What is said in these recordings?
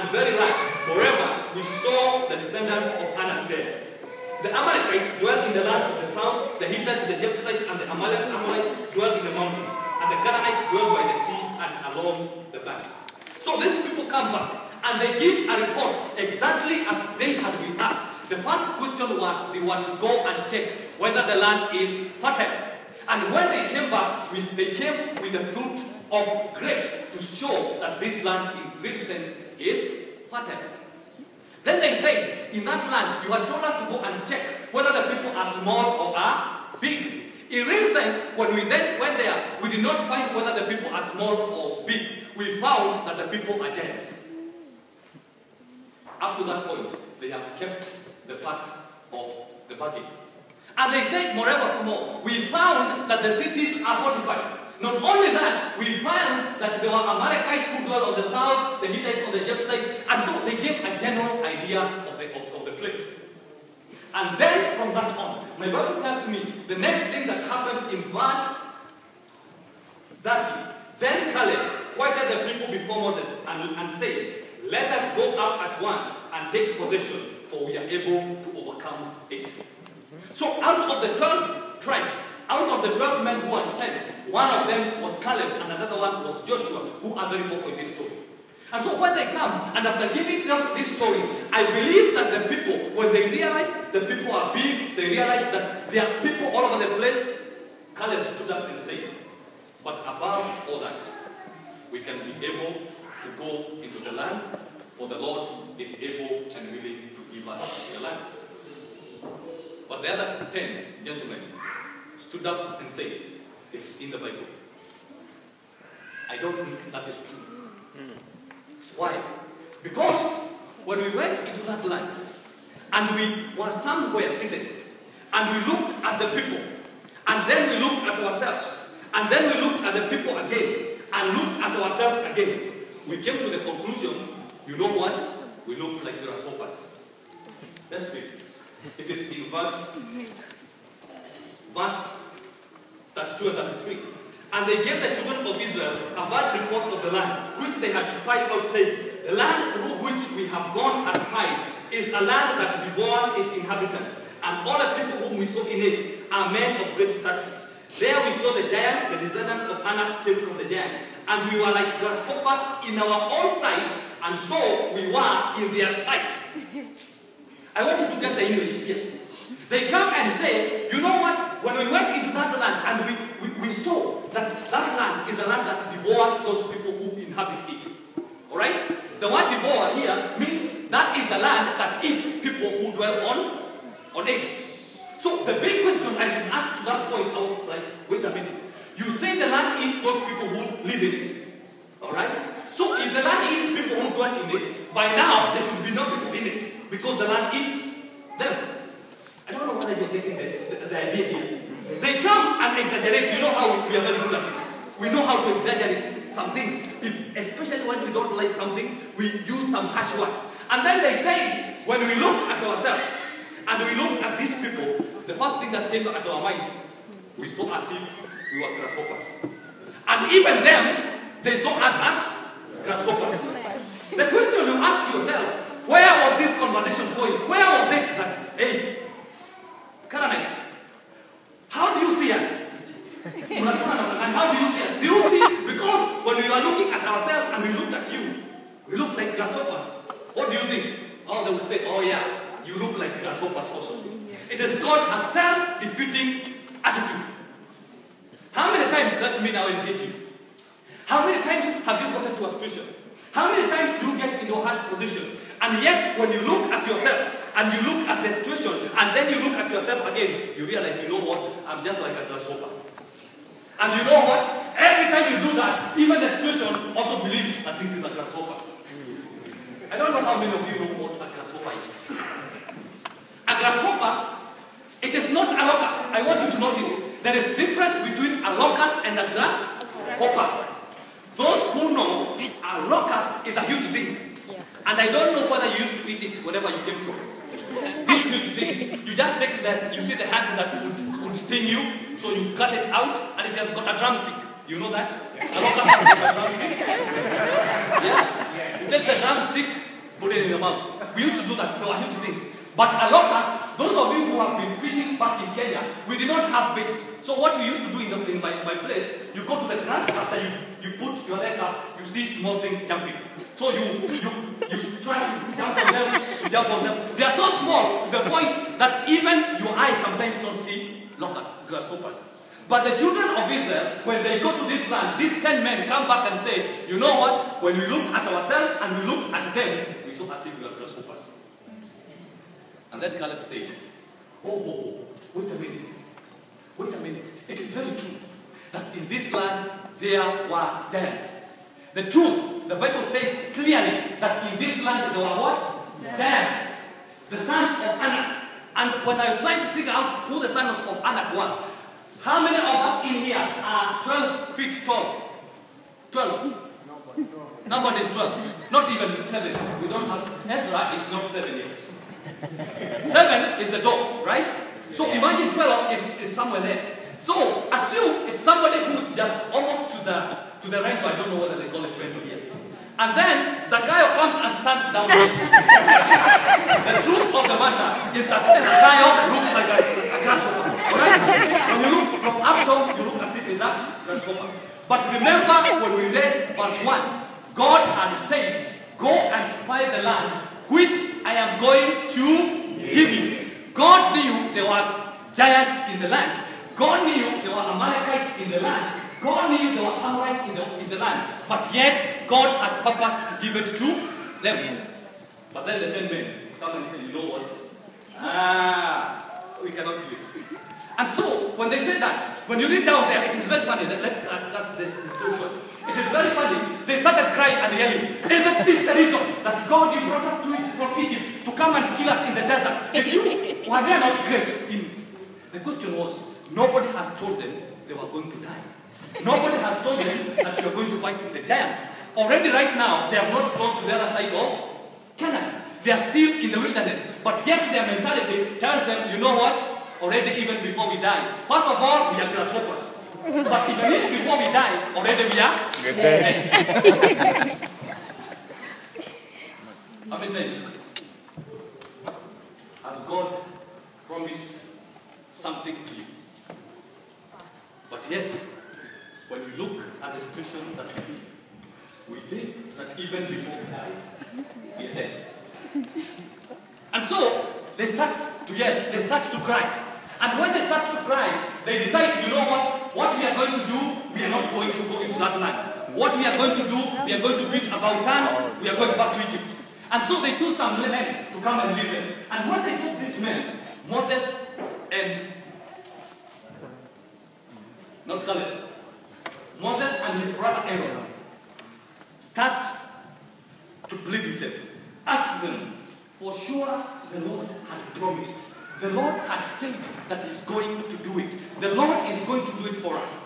and very large. Moreover, we saw the descendants of Anak there. The Amalekites dwell in the land of the south, the Hittites, the Jebusites, and the Amorites dwell in the mountains, and the Canaanites dwell by the sea and along the banks. So these people come back, and they give a report exactly as they had been asked. The first question was they want to go and check whether the land is fertile. And when they came back, they came with the fruit of grapes to show that this land in real sense is fertile. Then they said, in that land, you had told us to go and check whether the people are small or are big. In real sense, when we then went there, we did not find whether the people are small or big. We found that the people are giants. Up to that point, they have kept the part of the bargain. And they said, moreover, more, we found that the cities are fortified. Not only that, we found that there were Amalekites who dwell on the south, the Hittites on the Jebusites, and so they gave a general idea of the place. And then from that on, my Bible tells me the next thing that happens in verse 30. Then Caleb quieted the people before Moses and said, let us go up at once and take possession, for we are able to overcome it. So out of the 12 tribes, out of the 12 men who are sent, one of them was Caleb and another one was Joshua, who are very vocal in this story. And so when they come, and after giving us this story, I believe that the people, when they realize the people are big, they realize that there are people all over the place, Caleb stood up and said, but above all that, we can be able to go into the land, for the Lord is able and willing to give us the land. But the other 10 gentlemen stood up and said, it's in the Bible. I don't think that is true. Why? Because when we went into that land, and we were somewhere seated, and we looked at the people, and then we looked at ourselves, and then we looked at the people again, and looked at ourselves again, we came to the conclusion, you know what? We look like grasshoppers. Let's read. It is in verse 32 and 33. And they gave the children of Israel a bad report of the land, which they had spied out, saying, the land through which we have gone as spies is a land that devours its inhabitants, and all the people whom we saw in it are men of great stature. There we saw the giants, the descendants of Anak came from the giants, and we were like grasshoppers in our own sight, and so we were in their sight. I want you to get the English here. They come and say, you know what? When we went into that land and we saw that that land is a land that devours those people who inhabit it. Alright? The word devour here means that is the land that eats people who dwell on it. So the big question I should ask to that point, I was like, wait a minute. You say the land eats those people who live in it. Alright? So if the land eats people who dwell in it, by now there should be no people in it, because the land eats them. I don't know whether you're getting the idea here. They come and exaggerate. You know how we are very good at it. We know how to exaggerate some things. Especially when we don't like something, we use some harsh words. And then they say, when we look at ourselves, and we look at these people, the first thing that came to our minds, we saw as if we were grasshoppers. And even them, they saw us as grasshoppers. The question you ask yourself, where was this conversation going? Where was it that, hey, Canaanites, how do you see us? And how do you see us? Do you see? Because when we are looking at ourselves and we looked at you, we look like grasshoppers. What do you think? Oh, they would say, oh yeah, you look like grasshoppers also. It is called a self-defeating attitude. How many times, let me now engage you. How many times have you gotten to a situation? How many times do you get in your hard position? And yet, when you look at yourself, and you look at the situation, and then you look at yourself again, you realize, you know what? I'm just like a grasshopper. And you know what? Every time you do that, even the situation also believes that this is a grasshopper. I don't know how many of you know what a grasshopper is. A grasshopper, it is not a locust. I want you to notice, there is difference between a locust and a grasshopper. Those who know, a locust is a huge thing. And I don't know whether you used to eat it wherever you came from. These huge things, you just take that, you see the hand that would sting you, so you cut it out, and it has got a drumstick. You know that? A locust has got a drumstick. Yeah? You take the drumstick, put it in the mouth. We used to do that. There were huge things. But a locust, those of you who have been fishing back in Kenya, we did not have baits. So what we used to do in my place, you go to the grass after you put your leg up, you see small things jumping. So you try to jump on them. They are so small to the point that even your eyes sometimes don't see locusts, grasshoppers. But the children of Israel, when they go to this land, these 10 men come back and say, you know what? When we looked at ourselves and we looked at them, we saw as if we were grasshoppers. And then Caleb said, oh, wait a minute. It is very true that in this land there were giants. The truth, the Bible says clearly that in this land there were what? Giants. The sons of Anak. And when I was trying to figure out who the sons of Anak were, how many of us in here are 12 feet tall? 12. Nobody is 12. Not even 7. We don't have, Ezra is not 7 yet. 7 is the door, right? So imagine 12 is somewhere there. So assume it's somebody who's just almost to the rento. I don't know whether they call it rento here. And then Zacchaeus comes and stands down there. The truth of the matter is that Zacchaeus looks like a grasshopper. Alright? When you look from up top, you look as if it's a grasshopper. But remember when we read verse 1, God had said, go and spy the land which I am going to give you. God knew there were giants in the land. God knew there were Amalekites in the land. God knew there were Amorites in the land. But yet, God had purposed to give it to them. But then the 10 men come and say, you know what? We cannot do it. And so, when they say that, when you read down there, it is very funny. That's this story short. It is very funny. They started crying and yelling. Isn't this the reason that God, you brought us from Egypt to come and kill us in the desert? Were there not grapes in? The question was, nobody has told them they were going to die. Nobody has told them that you are going to fight the giants. Already right now, they have not gone to the other side of Canaan. They are still in the wilderness. But yet their mentality tells them, you know what? Already even before we die. First of all, we are grasshoppers. But even before we die, already we are dead. How many times has God promised something to you? But yet, when we look at the situation that we think that even before we die, we are dead. And so, they start to yell, they start to cry. And when they start to cry, they decide, you know what we are going to do, we are not going to go into that land. What we are going to do, we are going to build a Bautan, we are going back to Egypt. And so they choose some men to come and lead them. And when they took these men, Moses and not Caleb, Moses and his brother Aaron start to plead with them. Ask them, for sure the Lord had promised. The Lord had said that He's going to do it. The Lord is going to do it for us.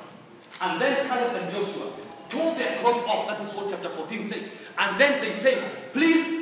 And then Caleb and Joshua told their clothes off. That is what chapter 14 says. And then they said, please